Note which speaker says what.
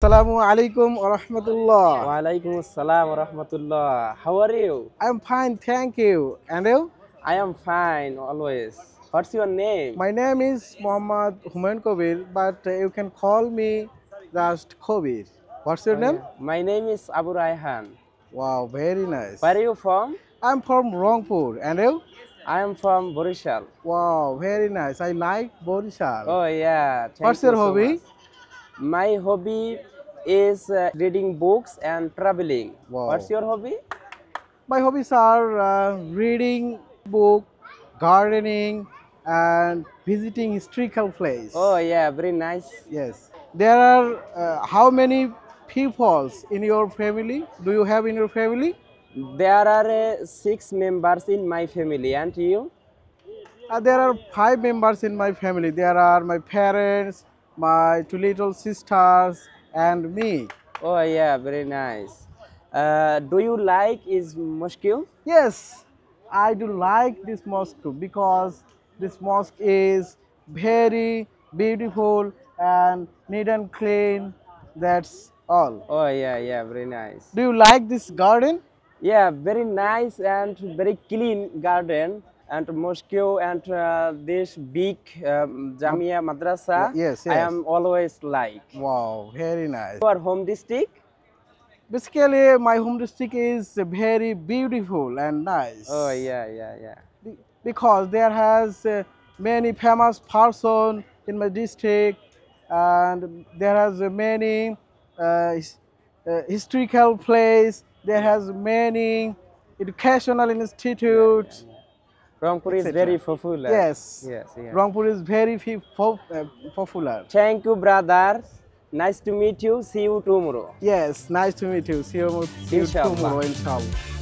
Speaker 1: Assalamu alaikum wa rahmatullah.
Speaker 2: Walaikum assalam wa rahmatullah. How are you?
Speaker 1: I'm fine, thank you. And you?
Speaker 2: I am fine always. What's your name?
Speaker 1: My name is Muhammad Humayun Kobir, but you can call me just Kobir. What's your
Speaker 2: Oh
Speaker 1: name?
Speaker 2: yeah. My name is Abu Raihan.
Speaker 1: Wow, very nice.
Speaker 2: Where are you from?
Speaker 1: I'm from Rangpur. And you?
Speaker 2: I am from Borishal.
Speaker 1: Wow, very nice. I like Borishal.
Speaker 2: Oh yeah.
Speaker 1: What's
Speaker 2: Thank
Speaker 1: your
Speaker 2: you so much.
Speaker 1: hobby?
Speaker 2: My hobby is reading books and traveling. What's
Speaker 1: Wow.
Speaker 2: your hobby?
Speaker 1: My hobbies are reading book, gardening, and visiting historical place.
Speaker 2: Oh yeah. Very nice.
Speaker 1: Yes. There are how many peoples in your family? Do you have in your family?
Speaker 2: There are six members in my family, and you?
Speaker 1: There are five members in my family. There are my parents, my two little sisters, and me.
Speaker 2: Oh yeah. Very nice. Do you like is Moscow?
Speaker 1: Yes, I do like this mosque because this mosque is very beautiful and neat and clean. That's all.
Speaker 2: Oh yeah. Yeah. Very nice.
Speaker 1: Do you like this garden?
Speaker 2: Yeah, very nice and very clean garden and mosque and this big
Speaker 1: Mad-
Speaker 2: Jamia Madrasa.
Speaker 1: Yes,
Speaker 2: I
Speaker 1: yes.
Speaker 2: am always like.
Speaker 1: Wow, very nice.
Speaker 2: Your home district?
Speaker 1: Basically, my home district is very beautiful and
Speaker 2: Oh
Speaker 1: nice
Speaker 2: yeah, yeah, yeah.
Speaker 1: because there has many famous person in my district, and there has many historical place. There has many educational
Speaker 2: Yeah, yeah,
Speaker 1: institutes,
Speaker 2: yeah. Rangpur is very
Speaker 1: etc.
Speaker 2: popular.
Speaker 1: Yes,
Speaker 2: Yes, yes.
Speaker 1: Rangpur is very popular.
Speaker 2: Thank you, brother. Nice to meet you. See you tomorrow.
Speaker 1: Yes, nice to meet you. See you
Speaker 2: Inshallah.
Speaker 1: tomorrow, inshallah.